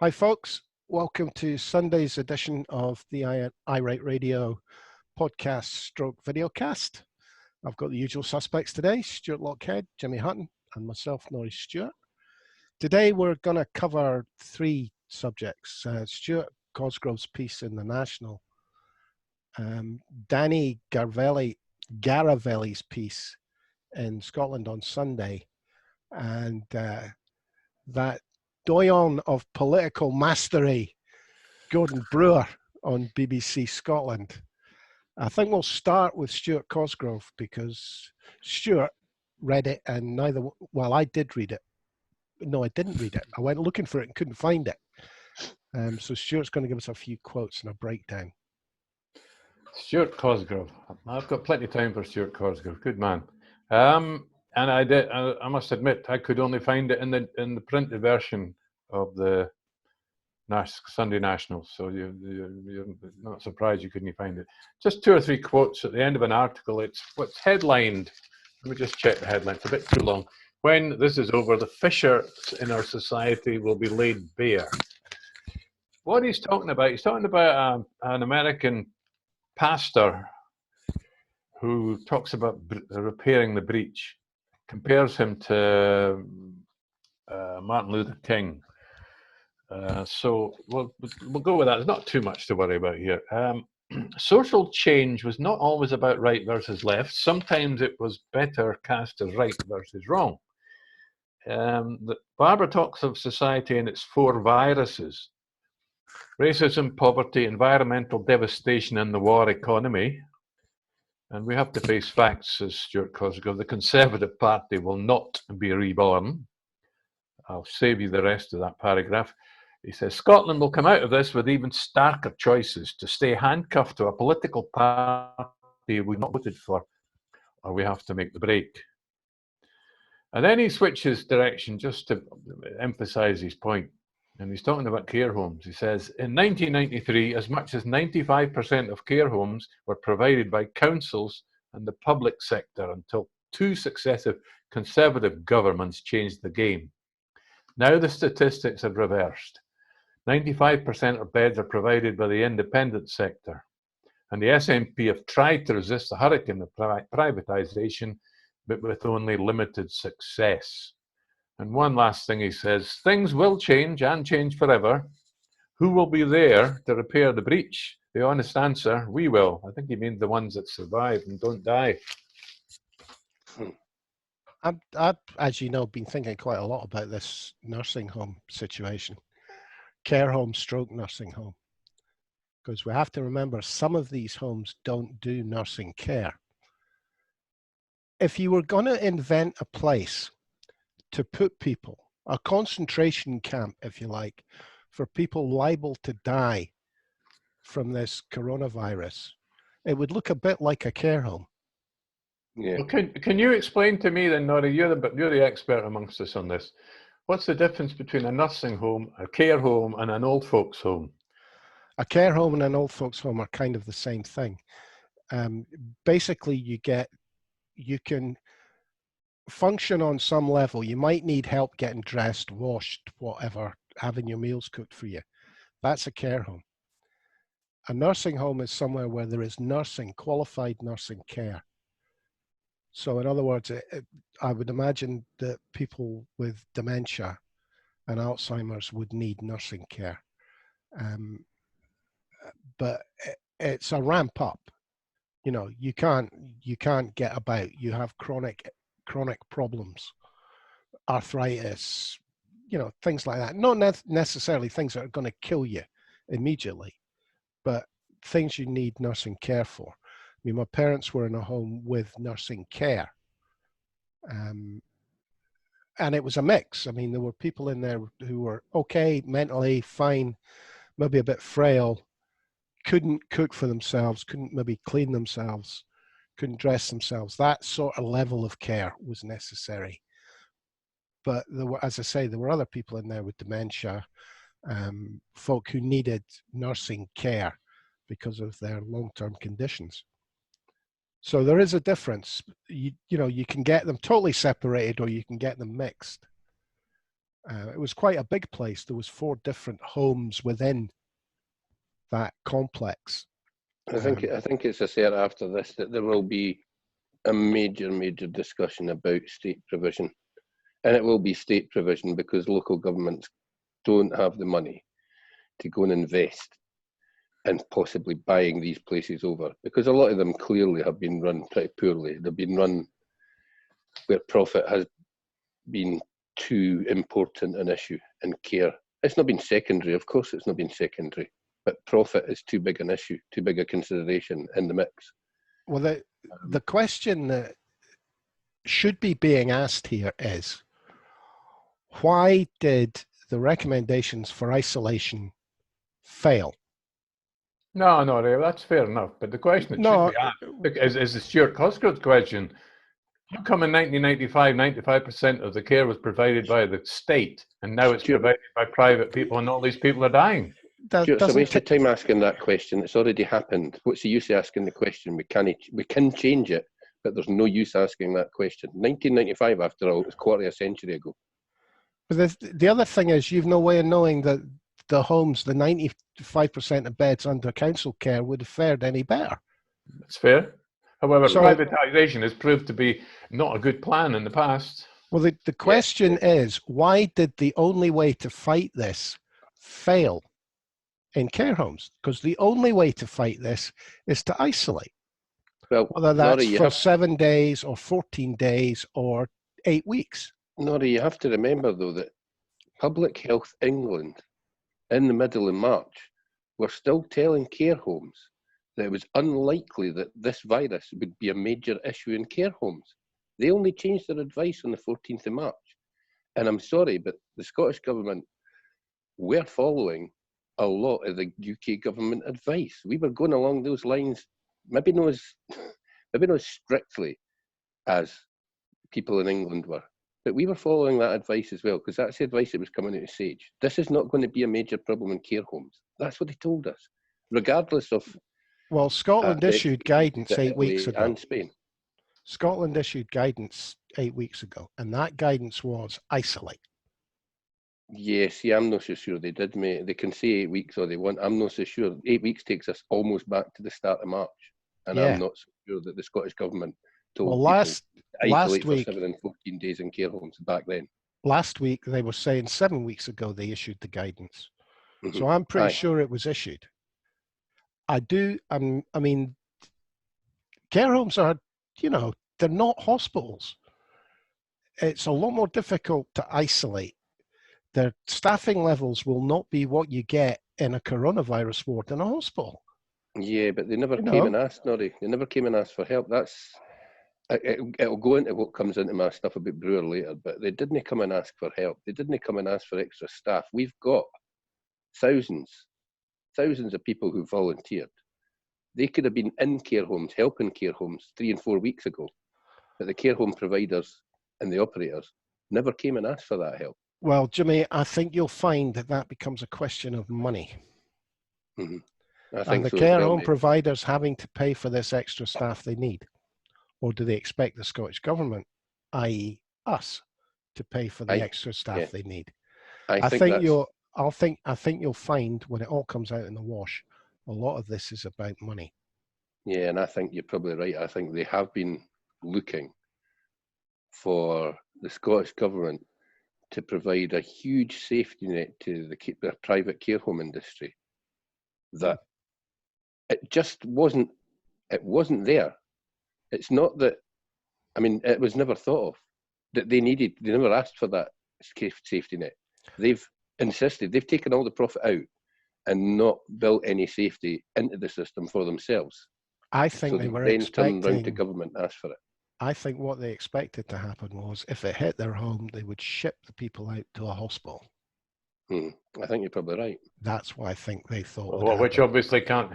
Hi folks, welcome to Sunday's edition of the iWrite Radio podcast stroke videocast. I've got the usual suspects today, Stuart Lockhead, Jimmy Hutton, and myself, Norrie and Stewart. Today we're going to cover three subjects. Stuart Cosgrove's piece in the National, Danni Garavelli's piece in Scotland on Sunday, and that doyen of political mastery, Gordon Brewer on BBC Scotland. I think we'll start with Stuart Cosgrove because Stuart read it and I did read it. No, I didn't read it. I went looking for it and couldn't find it. So Stuart's going to give us a few quotes and a breakdown. Stuart Cosgrove. I've got plenty of time for Stuart Cosgrove. Good man. And I must admit, I could only find it in the printed version of the Sunday National. So you're not surprised you couldn't find it. Just two or three quotes at the end of an article. It's what's headlined. Let me just check the headline. It's a bit too long. When this is over, the fissures in our society will be laid bare. What he's talking about an American pastor who talks about repairing the breach, compares him to Martin Luther King. So we'll go with that. There's not too much to worry about here. Social change was not always about right versus left. Sometimes it was better cast as right versus wrong. Barbara talks of society and its four viruses: racism, poverty, environmental devastation, and the war economy. And we have to face facts, says Stuart Cosgrove. The Conservative Party will not be reborn. I'll save you the rest of that paragraph. He says, Scotland will come out of this with even starker choices: to stay handcuffed to a political party we've not voted for, or we have to make the break. And then he switches direction just to emphasize his point. And he's talking about care homes. He says, in 1993, as much as 95% of care homes were provided by councils and the public sector until two successive Conservative governments changed the game. Now the statistics have reversed. 95% of beds are provided by the independent sector. And the SNP have tried to resist the hurricane of privatisation, but with only limited success. And one last thing he says, things will change and change forever. Who will be there to repair the breach? The honest answer, we will. I think he means the ones that survive and don't die. I've, as you know, been thinking quite a lot about this nursing home situation, care home stroke nursing home, because we have to remember some of these homes don't do nursing care. If you were going to invent a place to put people, a concentration camp, if you like, for people liable to die from this coronavirus, it would look a bit like a care home. Yeah. Well, can you explain to me then, Norrie, you're the expert amongst us on this. What's the difference between a nursing home, a care home, and an old folks home? A care home and an old folks home are kind of the same thing. Basically, you can function on some level. You might need help getting dressed, washed, whatever, having your meals cooked for you. That's a care home. A nursing home is somewhere where there is nursing, qualified nursing care. So in other words, I would imagine that people with dementia and Alzheimer's would need nursing care. But it's a ramp up. You know, you can't get about. You have chronic problems, arthritis, you know, things like that. Not necessarily things that are going to kill you immediately, but things you need nursing care for. I mean, my parents were in a home with nursing care, and it was a mix. I mean, there were people in there who were okay, mentally fine, maybe a bit frail, couldn't cook for themselves, couldn't maybe clean themselves, couldn't dress themselves. That sort of level of care was necessary. But there were, as I say, there were other people in there with dementia, folk who needed nursing care because of their long-term conditions. So there is a difference. You know, you can get them totally separated or you can get them mixed. It was quite a big place. There was 4 different homes within that complex. I think it's a cert after this that there will be a major discussion about state provision, and it will be state provision because local governments don't have the money to go and invest in possibly buying these places over, because a lot of them clearly have been run pretty poorly. They've been run where profit has been too important an issue, and care. It's not been secondary, of course it's not been secondary, but profit is too big an issue, too big a consideration in the mix. Well, the question that should be being asked here is, why did the recommendations for isolation fail? No, Ray, that's fair enough. But the question that should be asked is the Stuart Cosgrove question. How come in 1995, 95% of the care was provided by the state, and now it's provided by private people, and all these people are dying? It's a waste of time asking that question. It's already happened. What's the use of asking the question? We can change it, but there's no use asking that question. 1995, after all, it was quarter of a century ago. But the other thing is, you've no way of knowing that the homes, the 95% of beds under council care would have fared any better. That's fair. However, privatisation has proved to be not a good plan in the past. Well, the question is, why did the only way to fight this fail in care homes? Because the only way to fight this is to isolate. Well, whether that's for 7 days or 14 days or 8 weeks. Norrie, you have to remember, though, that Public Health England, in the middle of March, were still telling care homes that it was unlikely that this virus would be a major issue in care homes. They only changed their advice on the 14th of March. And I'm sorry, but the Scottish Government were following a lot of the UK government advice. We were going along those lines, maybe not as strictly as people in England were, but we were following that advice as well, because that's the advice that was coming out of SAGE. This is not going to be a major problem in care homes. That's what they told us, regardless of... Well, Scotland issued guidance 8 weeks ago. And Spain. Scotland issued guidance 8 weeks ago, and that guidance was isolate. Yes, I'm not so sure they did, mate. They can say 8 weeks all they want. I'm not so sure. 8 weeks takes us almost back to the start of March, and I'm not so sure that the Scottish Government told people to isolate for 7 and 14 days in care homes back then. Last week, they were saying 7 weeks ago they issued the guidance. Mm-hmm. So I'm pretty sure it was issued. I mean, care homes are, they're not hospitals. It's a lot more difficult to isolate. Their staffing levels will not be what you get in a coronavirus ward in a hospital. Yeah, but they never came and asked, Norrie. They never came and asked for help. It'll go into what comes into my stuff about Brewer later, but they didn't come and ask for help. They didn't come and ask for extra staff. We've got thousands of people who volunteered. They could have been in care homes, helping care homes 3 and 4 weeks ago, but the care home providers and the operators never came and asked for that help. Well, Jimmy, I think you'll find that becomes a question of money. Mm-hmm. And the care home providers having to pay for this extra staff they need, or do they expect the Scottish Government, i.e., us, to pay for the extra staff they need? I think you'll find when it all comes out in the wash, a lot of this is about money. Yeah, and I think you're probably right. I think they have been looking for the Scottish Government to provide a huge safety net to the private care home industry. That it just wasn't there. It's not that, it was never thought of that they never asked for that safety net. They've insisted, they've taken all the profit out and not built any safety into the system for themselves. I think they were expecting... turned round to government and asked for it. I think what they expected to happen was if it hit their home, they would ship the people out to a hospital. I think you're probably right. That's what I think they thought. Well, which obviously can't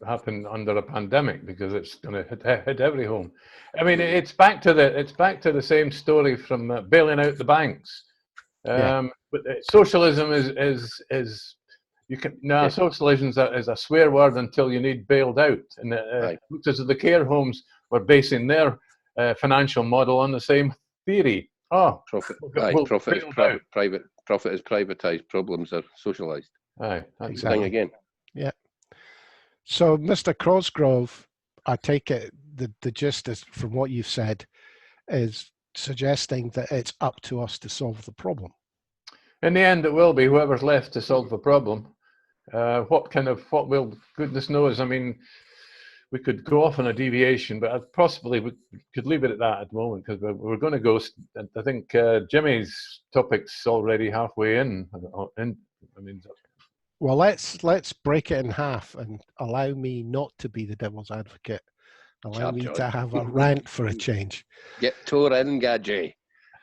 happen under a pandemic because it's going to hit every home. It's back to the same story from bailing out the banks. But socialism socialism is a swear word until you need bailed out. And because of the care homes were basing their financial model on the same theory. Profit is private profit is privatised, problems are socialised. Aye, that's Exactly. Thing again. Yeah. So, Mr. Cosgrove, I take it the gist is, from what you've said, is suggesting that it's up to us to solve the problem. In the end, it will be whoever's left to solve the problem. What will goodness knows? I mean, we could go off on a deviation, but possibly we could leave it at that at the moment, because we're going to go. I think Jimmy's topic's already halfway in. I mean, well, let's break it in half and allow me not to be the devil's advocate. Allow me to have a rant for a change. Get tore in, Gadget.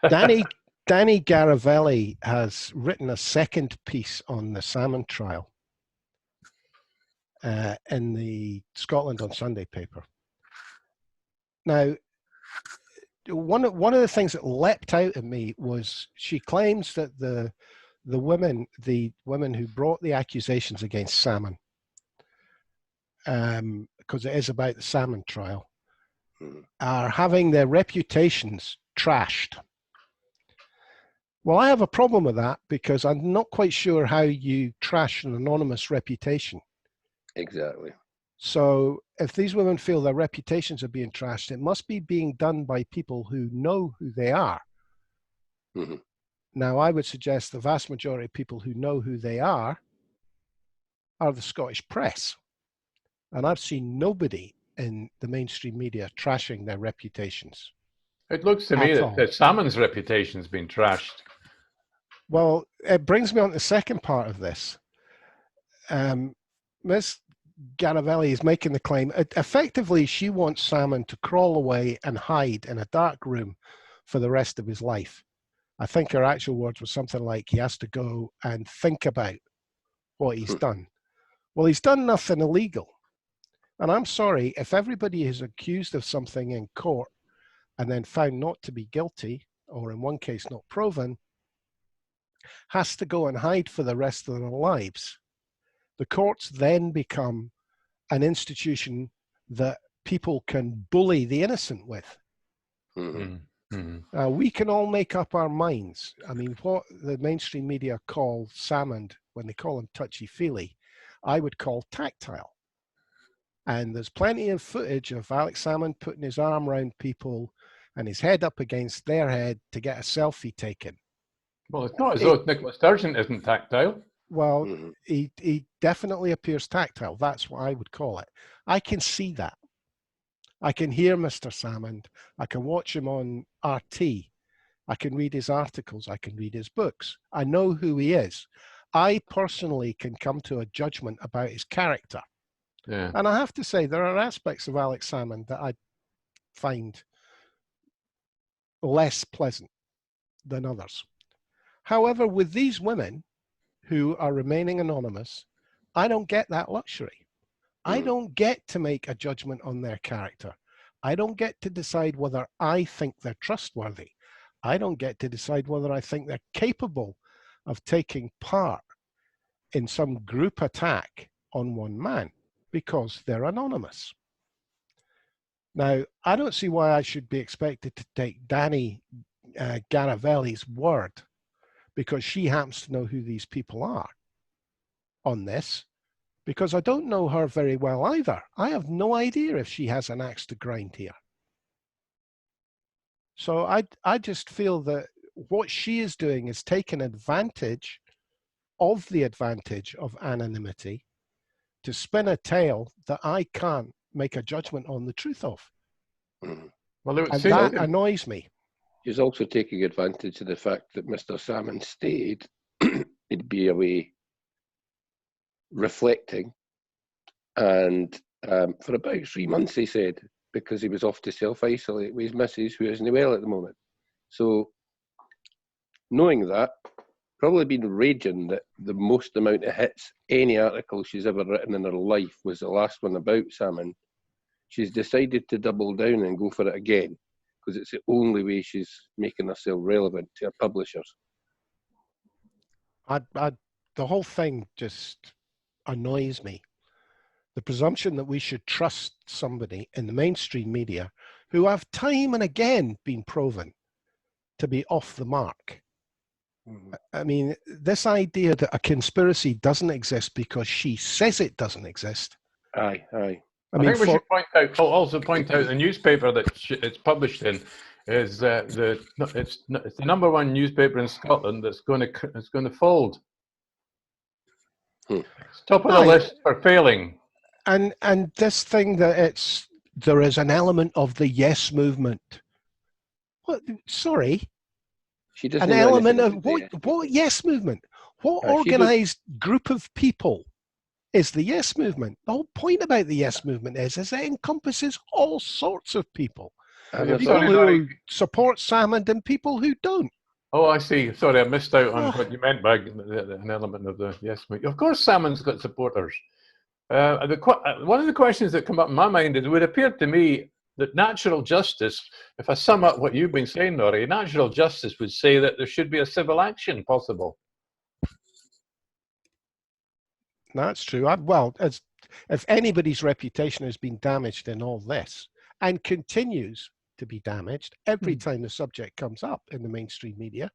Danni Garavelli has written a second piece on the salmon trial in the Scotland on Sunday paper. Now, one of the things that leapt out at me was she claims that the women who brought the accusations against salmon, because it is about the salmon trial, are having their reputations trashed. Well, I have a problem with that, because I'm not quite sure how you trash an anonymous reputation. Exactly. So if these women feel their reputations are being trashed, it must be being done by people who know who they are. Mm-hmm. Now, I would suggest the vast majority of people who know who they are the Scottish press. And I've seen nobody in the mainstream media trashing their reputations. it looks to me that Salmon's reputation's been trashed. Well, it brings me on to the second part of this. Ms. Garavelli is making the claim, effectively, she wants Salmon to crawl away and hide in a dark room for the rest of his life. I think her actual words were something like, he has to go and think about what he's done. Well, he's done nothing illegal. And I'm sorry, if everybody is accused of something in court and then found not to be guilty, or in one case not proven, has to go and hide for the rest of their lives, the courts then become an institution that people can bully the innocent with. We can all make up our minds. I mean, what the mainstream media call Salmond, when they call him touchy-feely, I would call tactile. And there's plenty of footage of Alex Salmond putting his arm around people and his head up against their head to get a selfie taken. Well, it's not as though Nicola Sturgeon isn't tactile. Well, he definitely appears tactile. That's what I would call it. I can see that. I can hear Mr. Salmond. I can watch him on RT. I can read his articles. I can read his books. I know who he is. I personally can come to a judgment about his character. Yeah. And I have to say, there are aspects of Alex Salmond that I find less pleasant than others. However, with these women who are remaining anonymous, I don't get that luxury. I don't get to make a judgment on their character. I don't get to decide whether I think they're trustworthy. I don't get to decide whether I think they're capable of taking part in some group attack on one man, because they're anonymous. Now, I don't see why I should be expected to take Danni Garavelli's word, because she happens to know who these people are on this, because I don't know her very well either. I have no idea if she has an axe to grind here. So I just feel that what she is doing is taking advantage of the advantage of anonymity to spin a tale that I can't make a judgment on the truth of. Well, and that annoys me. She's also taking advantage of the fact that Mr. Salmon stayed. He'd be away reflecting, and for about 3 months, he said, because he was off to self-isolate with his missus, who isn't well at the moment. So, knowing that, probably been raging that the most amount of hits any article she's ever written in her life was the last one about salmon. She's decided to double down and go for it again, because it's the only way she's making herself relevant to her publishers. The whole thing just annoys me. The presumption that we should trust somebody in the mainstream media who have time and again been proven to be off the mark. I mean, this idea that a conspiracy doesn't exist because she says it doesn't exist. Aye. I think we should also point out the newspaper that it's published in is it's the number one newspaper in Scotland that's going to fold. It's top of the list for failing. And this thing that there is an element of the yes movement. What? Sorry. She doesn't an know element of anything what yes movement? What She organized group of people is the yes movement? The whole point about the yes movement is it encompasses all sorts of people. People who support Salmonds and people who don't. Oh, I see. Sorry, I missed out on what you meant by an element of the yes movement. Of course, Salmonds got supporters. One of the questions that come up in my mind is, it would appear to me that natural justice, if I sum up what you've been saying, Norrie, natural justice would say that there should be a civil action possible. That's true. Well, if anybody's reputation has been damaged in all this and continues to be damaged every time the subject comes up in the mainstream media,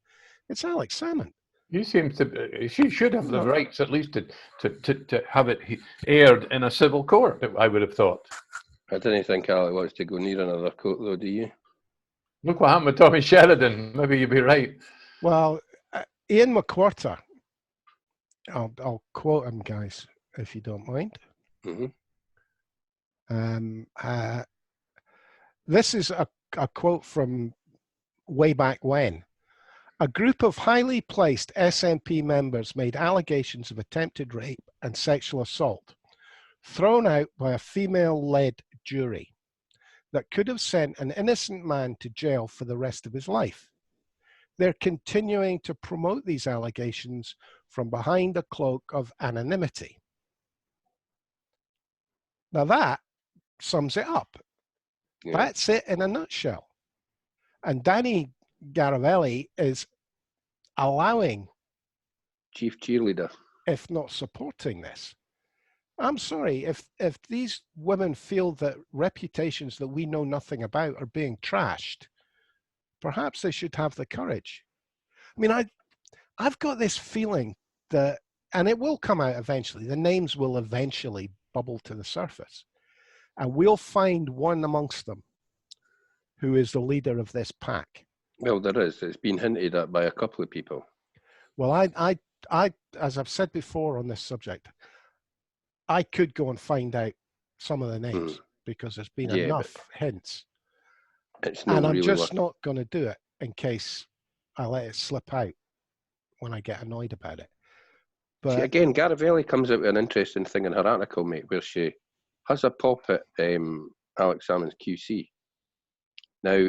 it's Alex Salmond. She should have the rights at least to have it aired in a civil court, I would have thought. I don't think Alex wants to go near another court, though, do you? Look what happened with Tommy Sheridan. Maybe you'd be right. Well, Ian McWhorter, I'll quote him, guys, if you don't mind. This is a quote from way back when. A group of highly placed SNP members made allegations of attempted rape and sexual assault, thrown out by a female-led jury that could have sent an innocent man to jail for the rest of his life. They're continuing to promote these allegations from behind a cloak of anonymity. Now that sums it up. Yeah. That's it in a nutshell. And Danni Garavelli is allowing, chief cheerleader, if not supporting this. I'm sorry, if these women feel that reputations that we know nothing about are being trashed, perhaps they should have the courage. I mean, I've got this feeling that, and it will come out eventually, the names will eventually bubble to the surface, and we'll find one amongst them who is the leader of this pack. Well, there is. It's been hinted at by a couple of people. Well, I as I've said before on this subject, I could go and find out some of the names because there's been enough hints. And I'm just not going to do it in case I let it slip out when I get annoyed about it. But see, again, Garavelli comes out with an interesting thing in her article, mate, where she has a pop at Alex Salmond's QC. Now,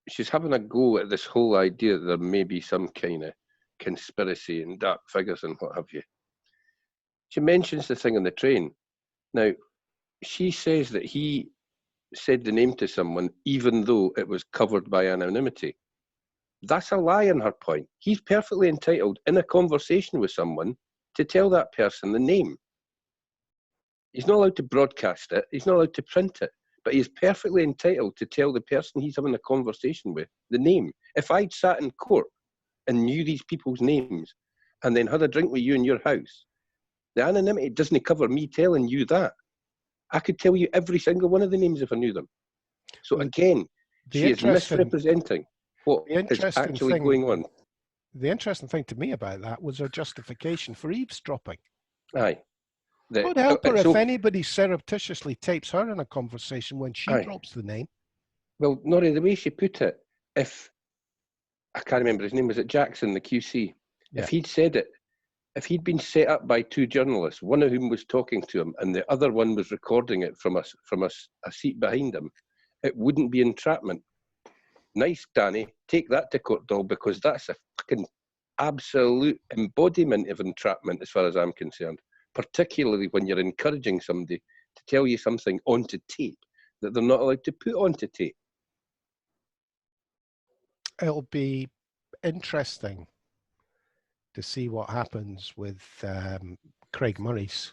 she's having a go at this whole idea that there may be some kind of conspiracy and dark figures and what have you. She mentions the thing on the train. Now, she says that he said the name to someone even though it was covered by anonymity. That's a lie on her point. He's perfectly entitled in a conversation with someone to tell that person the name. He's not allowed to broadcast it. He's not allowed to print it. But he's perfectly entitled to tell the person he's having a conversation with the name. If I'd sat in court and knew these people's names and then had a drink with you in your house, the anonymity doesn't cover me telling you that. I could tell you every single one of the names if I knew them. So again, she is misrepresenting what is actually going on. The interesting thing to me about that was her justification for eavesdropping. Aye. Would help her if anybody surreptitiously tapes her in a conversation when she drops the name. Well, Norrie, the way she put it, if I can't remember his name, was it Jackson, the QC? Yeah. If he'd said it, if he'd been set up by two journalists, one of whom was talking to him and the other one was recording it from a seat behind him, it wouldn't be entrapment. Nice, Danny, take that to court, doll, because that's a fucking absolute embodiment of entrapment as far as I'm concerned. Particularly when you're encouraging somebody to tell you something onto tape that they're not allowed to put onto tape. It'll be interesting to see what happens with Craig Murray's.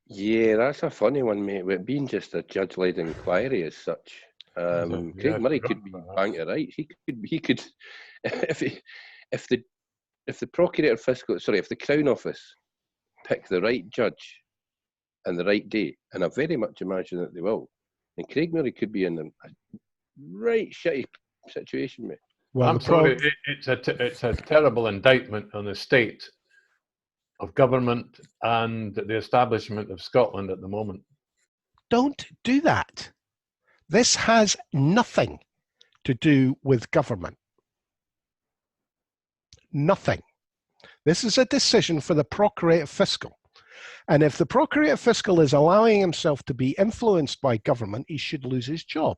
Yeah, that's a funny one, mate. With being just a judge-led inquiry as such. Craig Murray could be bang to rights. He could, if if the Procurator Fiscal, if the Crown Office pick the right judge and the right day, and I very much imagine that they will, then Craig Murray could be in a right shitty situation, mate. Well, I'm sorry, it's a terrible indictment on the state of government and the establishment of Scotland at the moment. Don't do that. This has nothing to do with government. Nothing. This is a decision for the Procurator Fiscal. And if the Procurator Fiscal is allowing himself to be influenced by government, he should lose his job.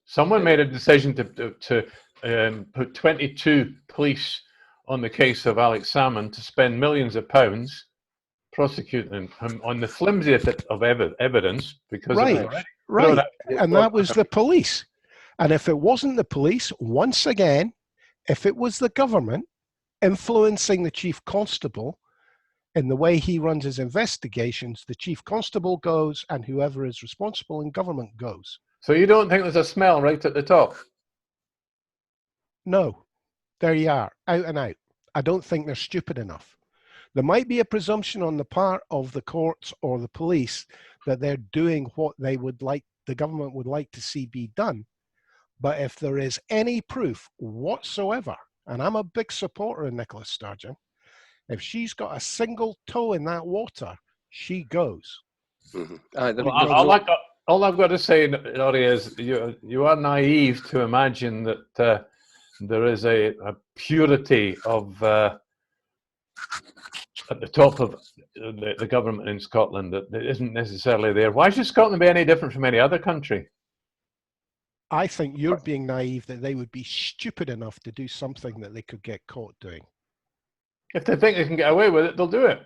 Someone made a decision to put 22 police on the case of Alex Salmond to spend millions of pounds prosecuting him on the flimsiest of evidence, because right. And that was the police. And if it wasn't the police, once again, if it was the government influencing the chief constable in the way he runs his investigations, the chief constable goes and whoever is responsible in government goes. So you don't think there's a smell right at the top? No. There you are, out and out. I don't think they're stupid enough. There might be a presumption on the part of the courts or the police that they're doing what they would like, the government would like to see be done. But if there is any proof whatsoever, and I'm a big supporter of Nicola Sturgeon, if she's got a single toe in that water, she goes. Mm-hmm. All I've got to say, Norrie, is you are naive to imagine that there is a purity of at the top of the government in Scotland that isn't necessarily there. Why should Scotland be any different from any other country? I think you're being naive that they would be stupid enough to do something that they could get caught doing. If they think they can get away with it, they'll do it.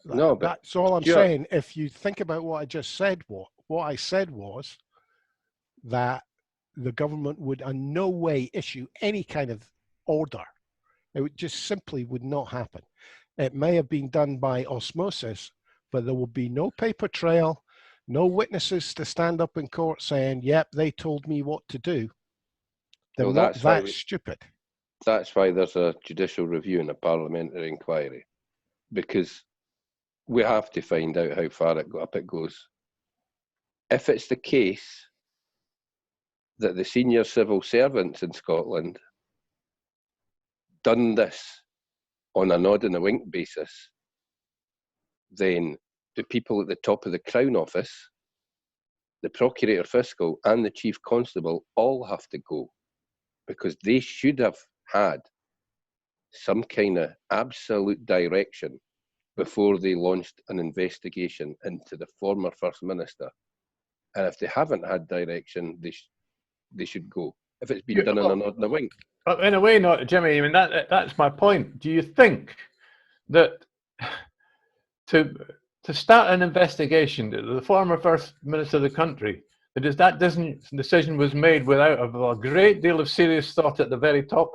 No, but that's all I'm saying. If you think about what I just said, what I said was that the government would in no way issue any kind of order. It would just simply would not happen. It may have been done by osmosis, but there will be no paper trail, no witnesses to stand up in court saying, yep, they told me what to do. They're not that stupid. That's why there's a judicial review and a parliamentary inquiry, because we have to find out how far up it goes. If it's the case that the senior civil servants in Scotland done this on a nod and a wink basis, then the people at the top of the Crown Office, the Procurator Fiscal and the Chief Constable all have to go, because they should have had some kind of absolute direction before they launched an investigation into the former First Minister. And if they haven't had direction, they should go. If it's been done on a nod and a wink. In a way, not Jimmy. I mean, that's my point. Do you think that to start an investigation, the former First Minister of the country, that decision was made without a great deal of serious thought at the very top?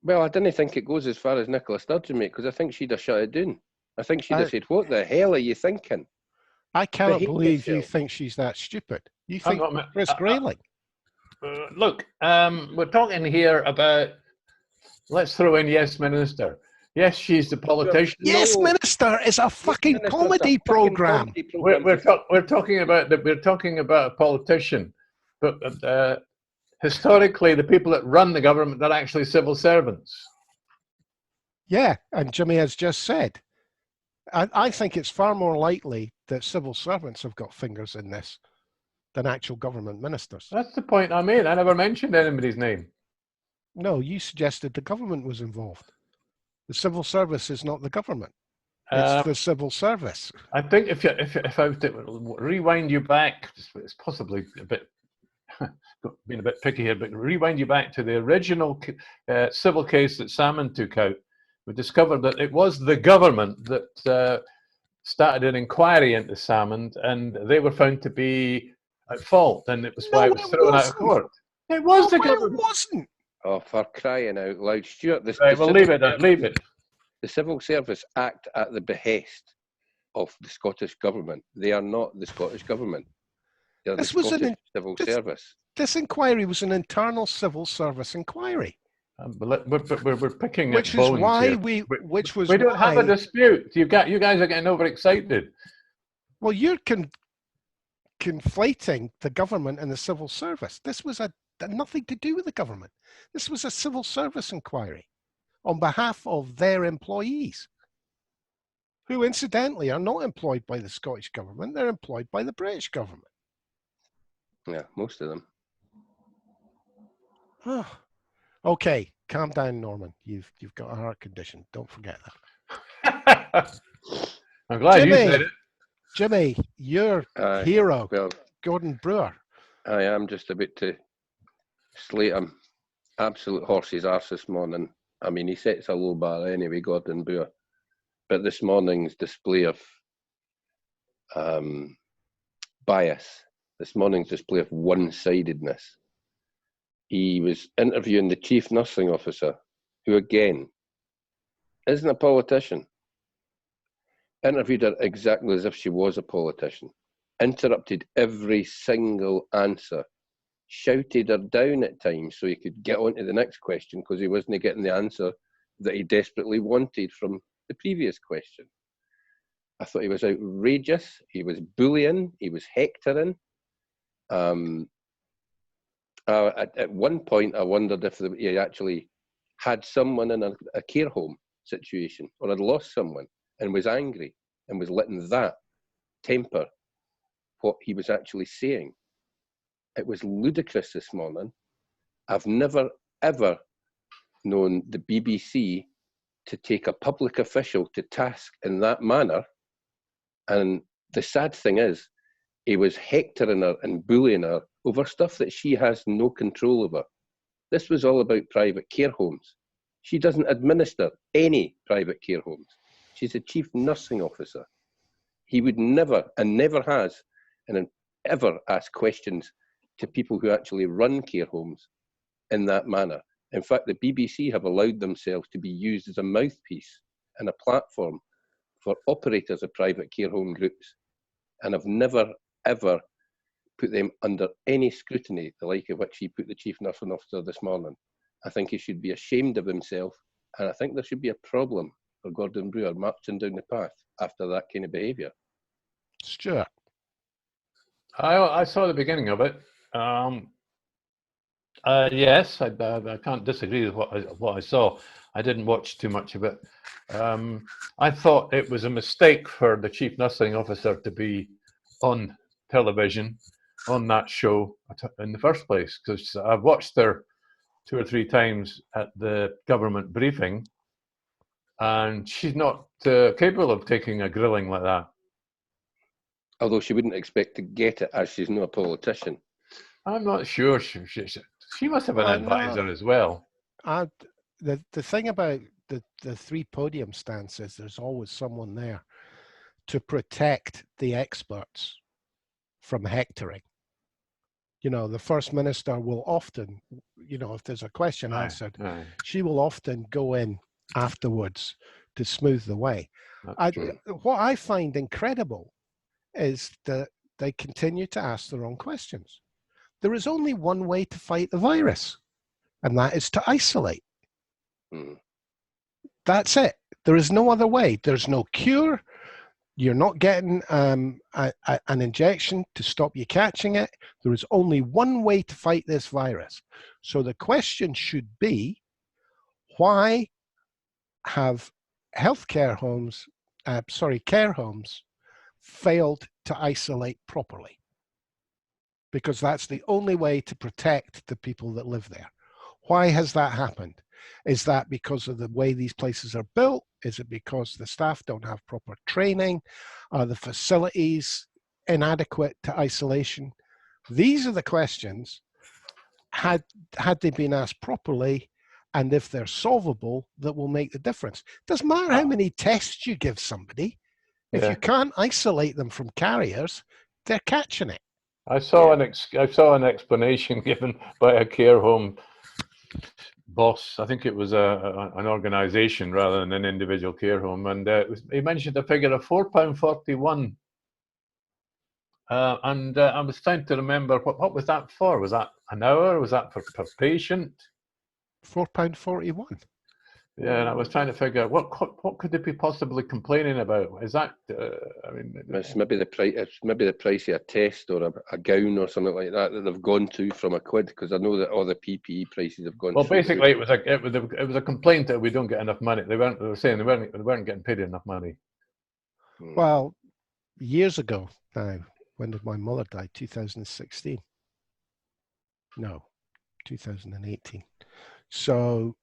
Well, I didn't think it goes as far as Nicola Sturgeon, mate, because I think she'd have shut it down. I think she'd have said, what the hell are you thinking? I cannot believe you think she's that stupid. You think Chris Grayling. Look, we're talking here about, let's throw in Yes Minister. Yes, she's the politician. Yes Minister is a fucking comedy program. We're talking about a politician, but historically, the people that run the government are actually civil servants. Yeah, and Jimmy has just said, I think it's far more likely that civil servants have got fingers in this than actual government ministers. That's the point I made. I never mentioned anybody's name. No, you suggested the government was involved. The civil service is not the government. It's the civil service. I think if I was to rewind you back, it's possibly a bit being a bit picky here, but rewind you back to the original civil case that Salmond took out, we discovered that it was the government that started an inquiry into Salmond, and they were found to be at fault, and it was why it was thrown out of court. It was the government. It wasn't. Oh, for crying out loud, Stuart! We'll leave it. Leave it. The civil service act at the behest of the Scottish government. They are not the Scottish government. They're the Scottish civil service. This inquiry was an internal civil service inquiry. We're picking Which at is bones why here. we don't have a dispute. You guys are getting overexcited. Well, you're conflating the government and the civil service. This was nothing to do with the government. This was a civil service inquiry on behalf of their employees, who incidentally are not employed by the Scottish government, they're employed by the British government. Yeah, most of them. Oh. Okay, calm down, Norman. You've got a heart condition. Don't forget that. I'm glad you said it. Jimmy, your hero, well, Gordon Brewer. I am just about to slate him. Absolute horse's arse this morning. I mean, he sets a low bar anyway, Gordon Brewer. But this morning's display of bias, this morning's display of one-sidedness. He was interviewing the chief nursing officer, who again isn't a politician. Interviewed her exactly as if she was a politician. Interrupted every single answer. Shouted her down at times so he could get on to the next question because he wasn't getting the answer that he desperately wanted from the previous question. I thought he was outrageous. He was bullying. He was hectoring. At one point, I wondered if he actually had someone in a care home situation or had lost someone and was angry and was letting that temper what he was actually saying. It was ludicrous this morning. I've never, ever known the BBC to take a public official to task in that manner. And the sad thing is, he was hectoring her and bullying her over stuff that she has no control over. This was all about private care homes. She doesn't administer any private care homes. She's a chief nursing officer. He would never, and never has, and ever ask questions to people who actually run care homes in that manner. In fact, the BBC have allowed themselves to be used as a mouthpiece and a platform for operators of private care home groups, and have never, ever put them under any scrutiny, the like of which he put the chief nursing officer this morning. I think he should be ashamed of himself, and I think there should be a problem for Gordon Brewer marching down the path after that kind of behaviour. Stuart. I saw the beginning of it. Yes, I can't disagree with what I saw. I didn't watch too much of it. I thought it was a mistake for the chief nursing officer to be on television, on that show in the first place, because I've watched her 2 or 3 times at the government briefing, and she's not capable of taking a grilling like that. Although she wouldn't expect to get it, as she's not a politician. I'm not sure. She must have an advisor as well. The thing about the 3 podium stances, there's always someone there to protect the experts from hectoring. You know, the First Minister will often, you know, if there's a question answered, she will often go in afterwards to smooth the way. What I find incredible is that they continue to ask the wrong questions. There is only one way to fight the virus, and that is to isolate. That's it. There is no other way. There's no cure. You're not getting an injection to stop you catching it. There is only one way to fight this virus. So the question should be, why have care homes failed to isolate properly? Because that's the only way to protect the people that live there. Why has that happened? Is that because of the way these places are built? Is it because the staff don't have proper training? Are the facilities inadequate to isolation? These are the questions. Had they been asked properly, and if they're solvable, that will make the difference. Doesn't matter how many tests you give somebody. If you can't isolate them from carriers, they're catching it. I saw an explanation given by a care home boss. I think it was an organisation rather than an individual care home, and he mentioned a figure of £4.41. And I was trying to remember what was that for? Was that an hour? Was that per patient? £4.41. Yeah, and I was trying to figure out what could they be possibly complaining about? Is that I mean, it's maybe the price. It's maybe the price of a test or a gown or something like that they've gone to from a quid, because I know that all the PPE prices have gone. Well, basically, it was a complaint that we don't get enough money. They were saying they weren't getting paid enough money. Well, years ago now, when did my mother die? 2016. No, 2018. So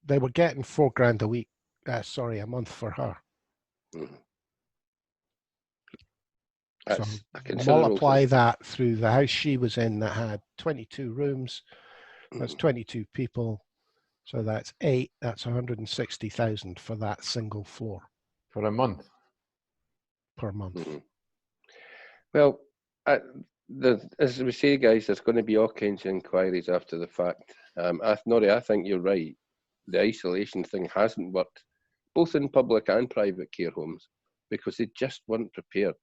they were getting £4,000 a week. A month for her. So multiply that through the house she was in that had 22 rooms. That's 22 people. So that's 8. That's 160,000 for that single floor. For a month. Per month. Well, as we say, guys, there's going to be all kinds of inquiries after the fact. Norrie, I think you're right. The isolation thing hasn't worked, both in public and private care homes, because they just weren't prepared.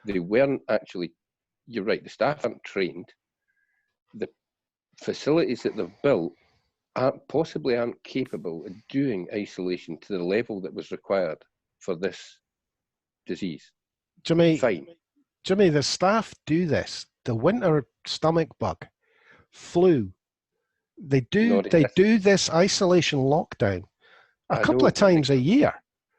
They weren't actually, you're right, the staff aren't trained. The facilities that they've built possibly aren't capable of doing isolation to the level that was required for this disease. Jimmy, the staff do this. The winter stomach bug, flu, they do this isolation lockdown a couple of times a year.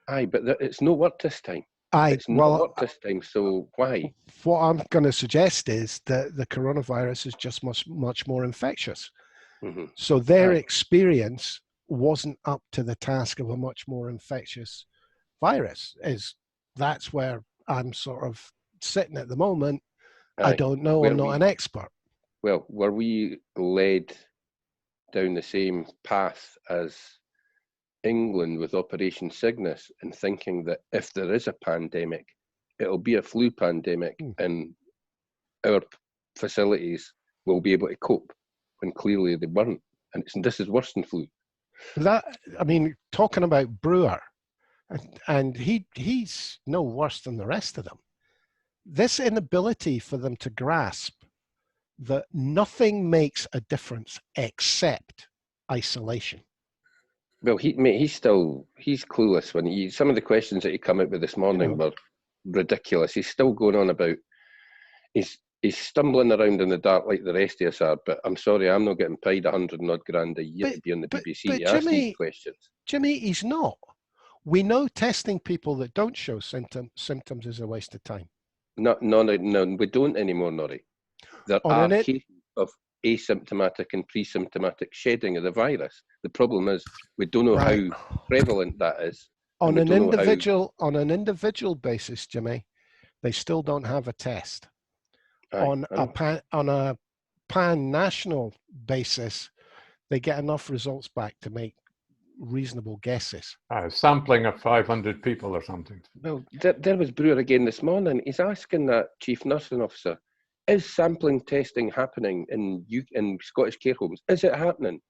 Aye, but it's no work this time. It's not work this time, so why? What I'm going to suggest is that the coronavirus is just much more infectious. So their experience wasn't up to the task of a much more infectious virus. That's where I'm sort of sitting at the moment. I don't know. I'm not an expert. Well, were we led down the same path as England with Operation Cygnus, and thinking that if there is a pandemic, it'll be a flu pandemic and our facilities will be able to cope, when clearly they weren't? And this is worse than flu. Talking about Brewer, and he's no worse than the rest of them. This inability for them to grasp that nothing makes a difference except isolation. Well, he's clueless. When some of the questions that he come out with this morning were ridiculous. He's still going on about he's stumbling around in the dark like the rest of us are. But I'm sorry, I'm not getting paid $100 grand a year to be on the BBC to ask these questions. Jimmy, he's not. We know testing people that don't show symptoms is a waste of time. No, we don't anymore, Norrie. There are cases of asymptomatic and pre-symptomatic shedding of the virus. The problem is we don't know how prevalent that is. On an individual basis, Jimmy, they still don't have a test. On a pan-national basis, they get enough results back to make reasonable guesses. Sampling of 500 people or something. Well, there was Brewer again this morning. He's asking that chief nursing officer, is sampling testing happening in Scottish care homes? Is it happening?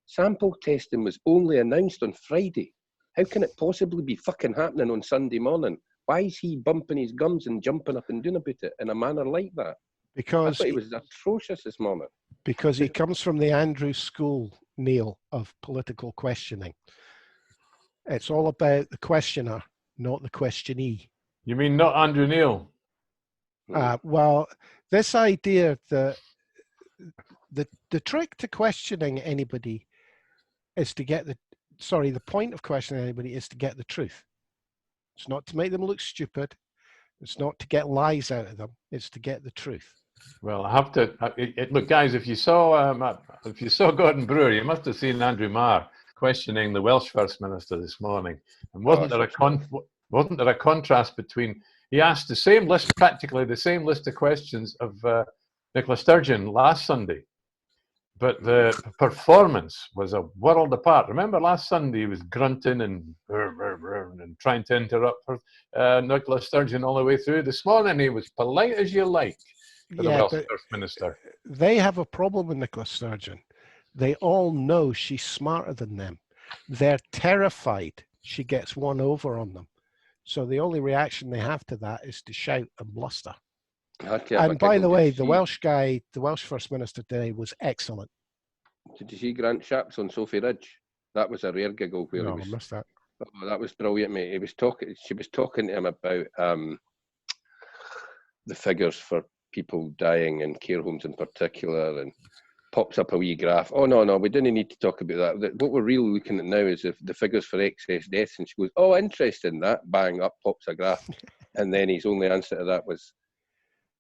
Sample testing was only announced on Friday. How can it possibly be fucking happening on Sunday morning? Why is he bumping his gums and jumping up and doing about it in a manner like that? Because I thought he was atrocious this morning. Because he comes from the Andrew School, Neil, of political questioning. It's all about the questioner, not the questionee. You mean not Andrew Neil? Well, this idea that the trick to questioning anybody is to get the point of questioning anybody is to get the truth. It's not to make them look stupid. It's not to get lies out of them. It's to get the truth. Well, I have to look, guys. If you saw Gordon Brewer, you must have seen Andrew Marr questioning the Welsh First Minister this morning. And wasn't there a contrast between? He asked practically the same list of questions of Nicola Sturgeon last Sunday, but the performance was a world apart. Remember last Sunday he was grunting and trying to interrupt Nicola Sturgeon all the way through. This morning he was polite as you like for the Welsh First Minister. They have a problem with Nicola Sturgeon. They all know she's smarter than them. They're terrified she gets one over on them. So the only reaction they have to that is to shout and bluster. And by the way, the Welsh First Minister today was excellent. Did you see Grant Shapps on Sophie Ridge? That was a rare giggle where No, he was. I missed that. Oh, that was brilliant, mate. He was talking. She was talking to him about the figures for people dying in care homes in particular, and pops up a wee graph. Oh no, we didn't need to talk about that. What we're really looking at now is if the figures for excess deaths. And she goes, "Oh, interesting." That bang up pops a graph, and then his only answer to that was,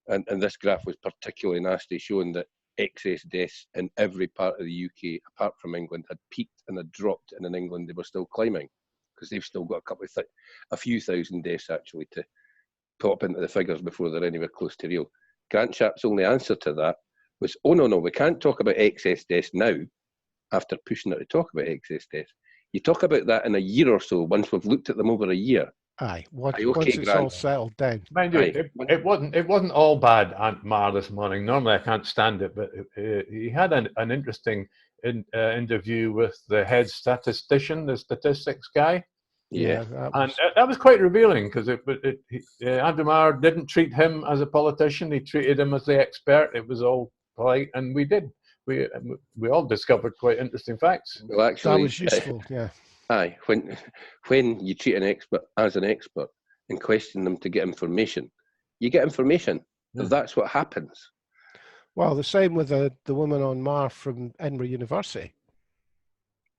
and this graph was particularly nasty, showing that excess deaths in every part of the UK, apart from England, had peaked and had dropped, and in England they were still climbing because they've still got a few thousand deaths actually to pop into the figures before they're anywhere close to real. Grant Shapps' only answer to that was, "Oh no, we can't talk about excess deaths now." After pushing her to talk about excess deaths, you talk about that in a year or so once we've looked at them over a year. Aye, once Okay, it's Grant. all settled down. Mind you, it wasn't all bad, Aunt Mar, this morning. Normally I can't stand it, but he had an interesting interview with the head statistician, the statistics guy. Yeah. That was quite revealing because Andrew Marr didn't treat him as a politician. He treated him as the expert. It was all polite, and we all discovered quite interesting facts. Well, actually, that was useful. Yeah. Aye, when you treat an expert as an expert and question them to get information, you get information. Yeah. That's what happens. Well, the same with the woman on Mar from Edinburgh University.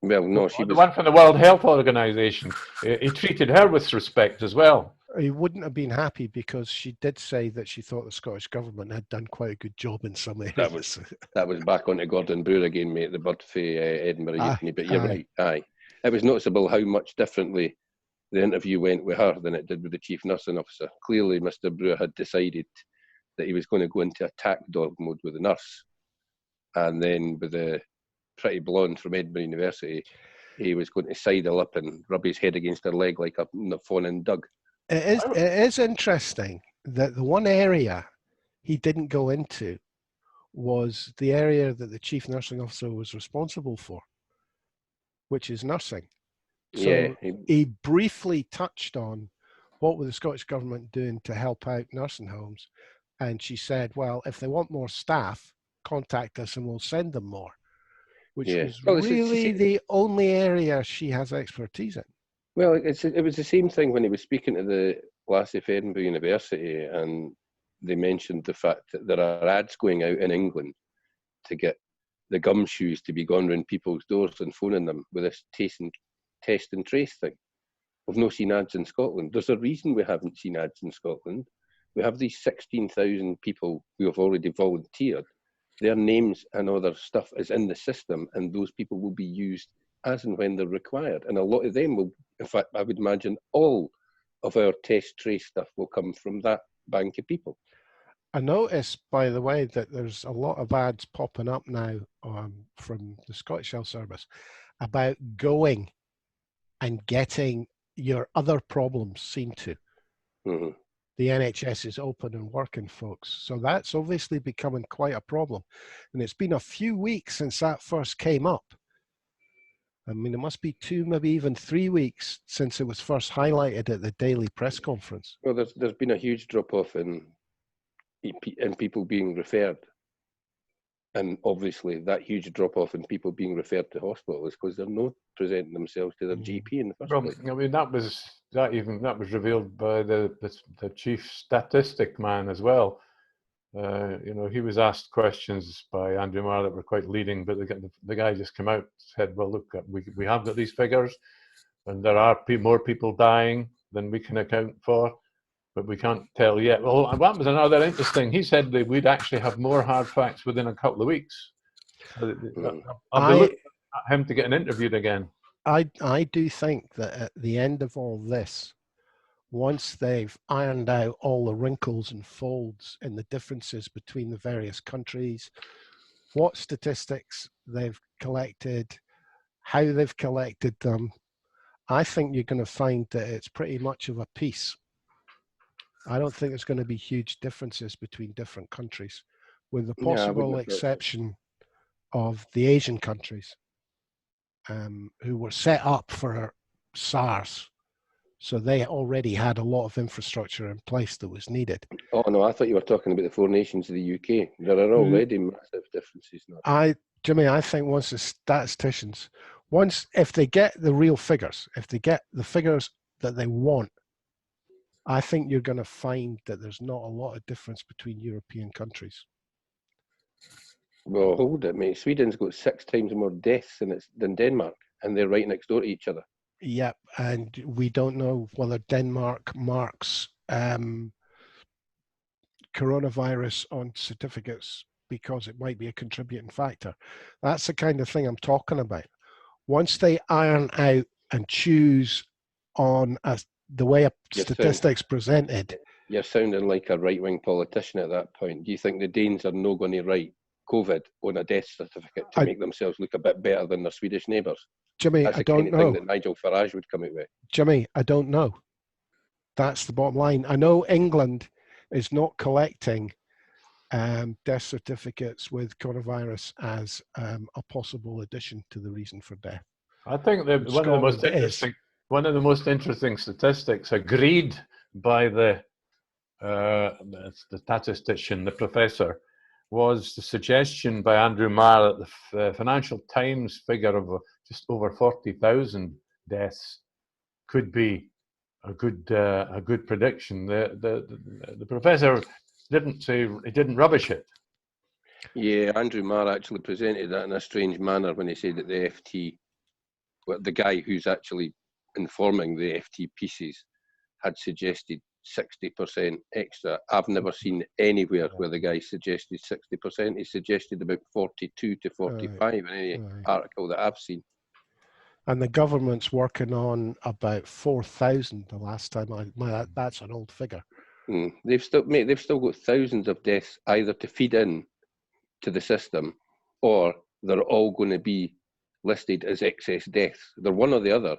Well, no, she the was one from the World Health Organization. He treated her with respect as well. He wouldn't have been happy because she did say that she thought the Scottish Government had done quite a good job in some areas. That was back on to Gordon Brewer again, mate, the bird for Edinburgh Uni. But you're aye. right, aye. It was noticeable how much differently the interview went with her than it did with the chief nursing officer. Clearly, Mr. Brewer had decided that he was going to go into attack dog mode with the nurse. And then with the pretty blonde from Edinburgh University, he was going to sidle up and rub his head against her leg like a fawning Doug. It is interesting that the one area he didn't go into was the area that the chief nursing officer was responsible for, which is nursing. So Yeah, he briefly touched on what were the Scottish Government doing to help out nursing homes. And she said, well, if they want more staff, contact us and we'll send them more, which was really the only area she has expertise in. Well, it was the same thing when he was speaking to the lassie of Edinburgh University, and they mentioned the fact that there are ads going out in England to get the gumshoes to be going round people's doors and phoning them with this test and trace thing. We've not seen ads in Scotland. There's a reason we haven't seen ads in Scotland. We have these 16,000 people who have already volunteered. Their names and other stuff is in the system, and those people will be used as and when they're required. And a lot of them will, in fact, I would imagine all of our test trace stuff will come from that bank of people. I noticed, by the way, that there's a lot of ads popping up now from the Scottish Health Service about going and getting your other problems seen to. Mm-hmm. The NHS is open and working, folks. So that's obviously becoming quite a problem. And it's been a few weeks since that first came up. I mean, it must be 2, maybe even 3 weeks since it was first highlighted at the daily press conference. Well, there's been a huge drop-off in people being referred. And obviously that huge drop-off in people being referred to hospitals because they're not presenting themselves to their GP in the first place. I mean, that was revealed by the chief statistic man as well. He was asked questions by Andrew Marr that were quite leading, but the guy just came out and said, well, look, we have got these figures and there are more people dying than we can account for, but we can't tell yet. Well, that was another interesting. He said that we'd actually have more hard facts within a couple of weeks. I'll be looking at him to get interviewed again. I do think that at the end of all this, once they've ironed out all the wrinkles and folds and the differences between the various countries, what statistics they've collected, how they've collected them, I think you're going to find that it's pretty much of a piece. I don't think there's going to be huge differences between different countries, with the possible exception of the Asian countries, who were set up for SARS. So they already had a lot of infrastructure in place that was needed. Oh no, I thought you were talking about the 4 nations of the UK. There are already massive differences now. I Jimmy, I think once the statisticians, if they get the real figures, if they get the figures that they want, I think you're going to find that there's not a lot of difference between European countries. Well, hold it, mate. Sweden's got 6 times more deaths than Denmark, and they're right next door to each other. Yep, and we don't know whether Denmark marks coronavirus on certificates because it might be a contributing factor. That's the kind of thing I'm talking about. Once they iron out and choose on the way a statistics presented. You're sounding like a right-wing politician at that point. Do you think the Danes are not going to write COVID on a death certificate to make themselves look a bit better than their Swedish neighbours? Jimmy, That's I don't know. Thing that Nigel Farage would come out with. Jimmy, I don't know. That's the bottom line. I know England is not collecting death certificates with coronavirus as a possible addition to the reason for death. I think that one of the most interesting statistics agreed by the statistician, the professor, was the suggestion by Andrew Marr that the Financial Times figure of just over 40,000 deaths could be a good prediction. The professor didn't rubbish it. Yeah, Andrew Marr actually presented that in a strange manner when he said that the FT, well, the guy who's actually informing the FT pieces, had suggested 60% extra. I've never seen anywhere where the guy suggested 60%. He suggested about 42 to 45 in any article that I've seen. And the government's working on about 4,000 the last time that's an old figure. They've still got thousands of deaths either to feed in to the system, or they're all going to be listed as excess deaths. They're one or the other.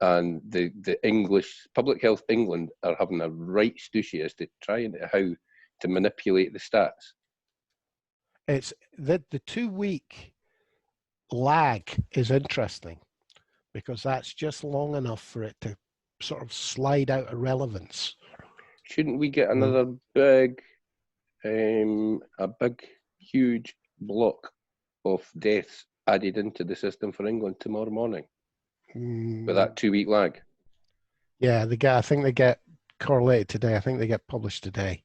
And the English, Public Health England, are having a right stooshy as to trying how to manipulate the stats. It's the 2 week lag is interesting because that's just long enough for it to sort of slide out of relevance. Shouldn't we get another big, huge block of deaths added into the system for England tomorrow morning? With that 2 week lag? Yeah, I think they get correlated today. I think they get published today.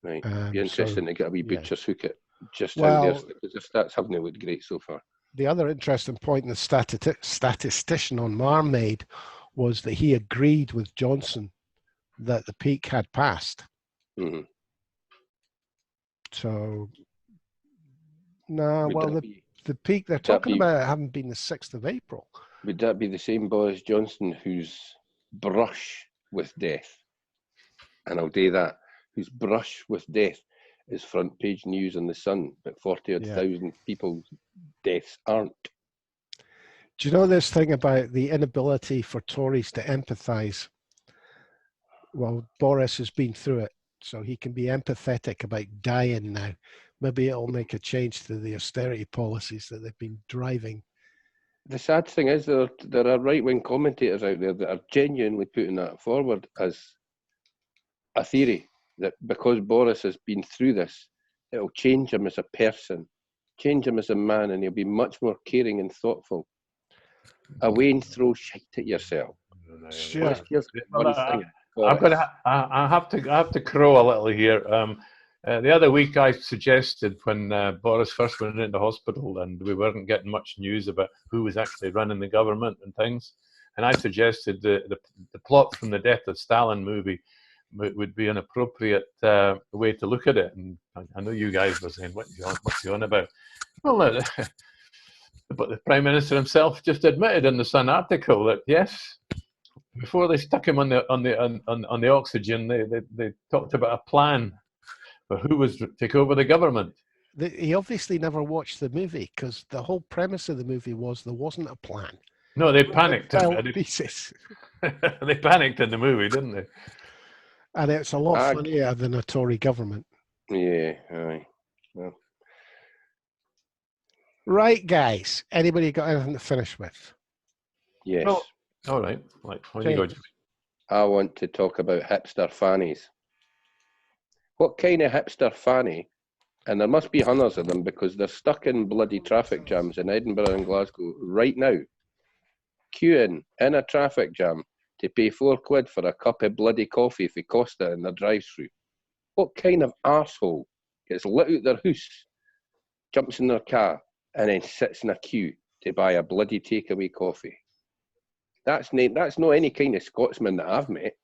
Right. Be interesting to get a wee butcher's hook at just how because the stats haven't looked great so far. The other interesting point the statistician on Marr made was that he agreed with Johnson that the peak had passed. Mm-hmm. So, the peak they're talking about haven't been the 6th of April. Would that be the same Boris Johnson whose brush with death, and I'll do that, whose brush with death is front page news on the Sun, but 40,000 people's deaths aren't? Do you know this thing about the inability for Tories to empathise? Well, Boris has been through it, so he can be empathetic about dying now. Maybe it'll make a change to the austerity policies that they've been driving. The sad thing is there are right-wing commentators out there that are genuinely putting that forward as a theory that because Boris has been through this, it'll change him as a person, change him as a man, and he'll be much more caring and thoughtful. Away and throw shite at yourself. Sure. I have to crow a little here. The other week I suggested when Boris first went into hospital and we weren't getting much news about who was actually running the government and things, and I suggested the plot from the Death of Stalin movie would be an appropriate way to look at it. And I know you guys were saying, what's he on about? Well, but the Prime Minister himself just admitted in the Sun article that yes, before they stuck him on the oxygen, they talked about a plan for who was to take over the government. He obviously never watched the movie because the whole premise of the movie was there wasn't a plan. No, they panicked. They panicked in the movie, didn't they? And it's a lot funnier than a Tory government. Yeah, aye. Well. Right, guys. Anybody got anything to finish with? Yes. Oh, all right. Like, you go, Jimmy? I want to talk about hipster fannies. What kind of hipster fanny And there must be hundreds of them because they're stuck in bloody traffic jams in Edinburgh and Glasgow right now, queuing in a traffic jam to pay £4 for a cup of bloody coffee for Costa in their drive-through. What kind of arsehole gets let out their house, jumps in their car, and then sits in a queue to buy a bloody takeaway coffee? That's not any kind of Scotsman that I've met.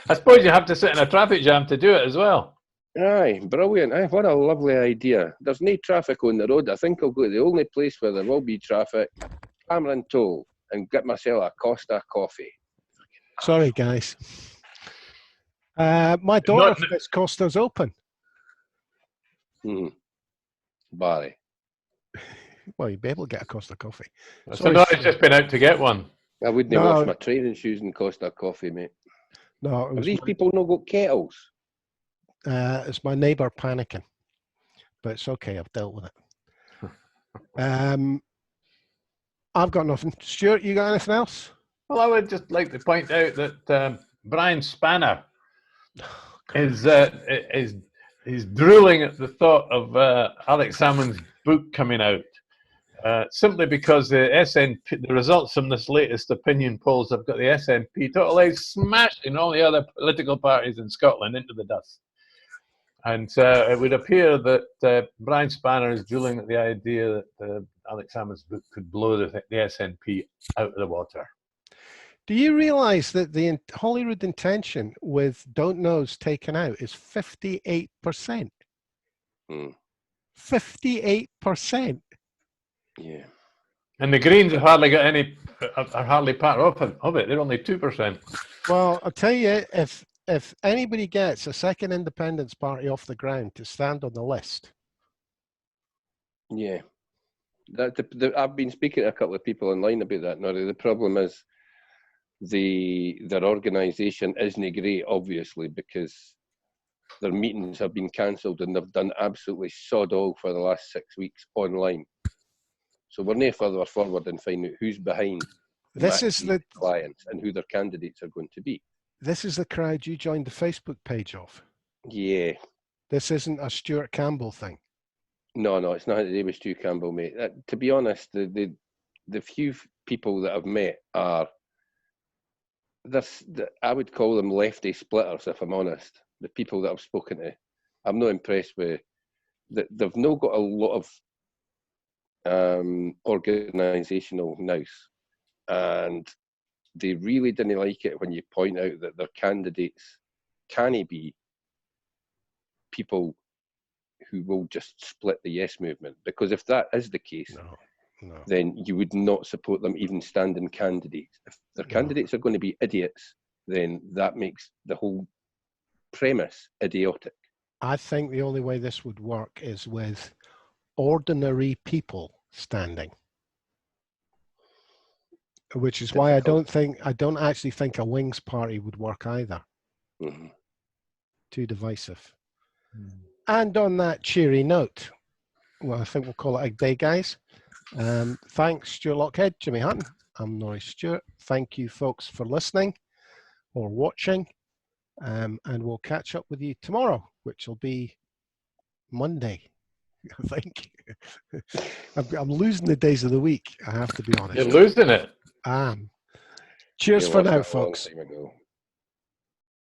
I suppose you have to sit in a traffic jam to do it as well. Aye, brilliant. Aye, what a lovely idea. There's no traffic on the road. I think I'll go to the only place where there will be traffic, Cameron Toll, and get myself a Costa coffee. Sorry, guys. My daughter thinks Costa's open. Barry. Well, you'd be able to get a Costa coffee. So no, I've just been out to get one. I wouldn't wash my training shoes in Costa coffee, mate. No, Have these people not got kettles? It's my neighbour panicking, but it's okay. I've dealt with it. I've got nothing. Stuart, you got anything else? Well, I would just like to point out that Brian Spanner is drooling at the thought of Alex Salmonds' book coming out. Simply because the SNP, the results from this latest opinion polls have got the SNP totally smashing all the other political parties in Scotland into the dust. And it would appear that Brian Spanner is drooling at the idea that Alex Salmonds' book could blow the SNP out of the water. Do you realise that the Holyrood intention with Don't Know's taken out is 58%? 58%. Yeah. And the Greens have hardly got any, are hardly part of it. They're only 2%. Well, I'll tell you, if anybody gets a second independence party off the ground to stand on the list. Yeah. I've been speaking to a couple of people online about that, Norrie. The problem is their organisation isn't great, obviously, because their meetings have been cancelled and they've done absolutely sod all for the last 6 weeks online. So we're no further forward in finding out who's behind the clients and who their candidates are going to be. This is the crowd you joined the Facebook page of. Yeah. This isn't a Stuart Campbell thing. No, it's not to do with Stu Campbell, mate. To be honest, the few people that I've met are, I would call them lefty splitters, if I'm honest. The people that I've spoken to, I'm not impressed with. They've not got a lot of organisational nous, and they really didn't like it when you point out that their candidates can't be people who will just split the yes movement, because if that is the case, then you would not support them even standing candidates. If their candidates are going to be idiots, then that makes the whole premise idiotic. I think the only way this would work is with ordinary people standing, which is why I don't actually think a Wings party would work either. Too divisive. And on that cheery note, well, I think we'll call it a day, guys. Thanks, Stuart Lockhead, Jimmy Hutton. I'm Norrie Stewart. Thank you, folks, for listening or watching. And we'll catch up with you tomorrow, which will be Monday, I think. I'm losing the days of the week, I have to be honest. You're losing it. Cheers for now, folks.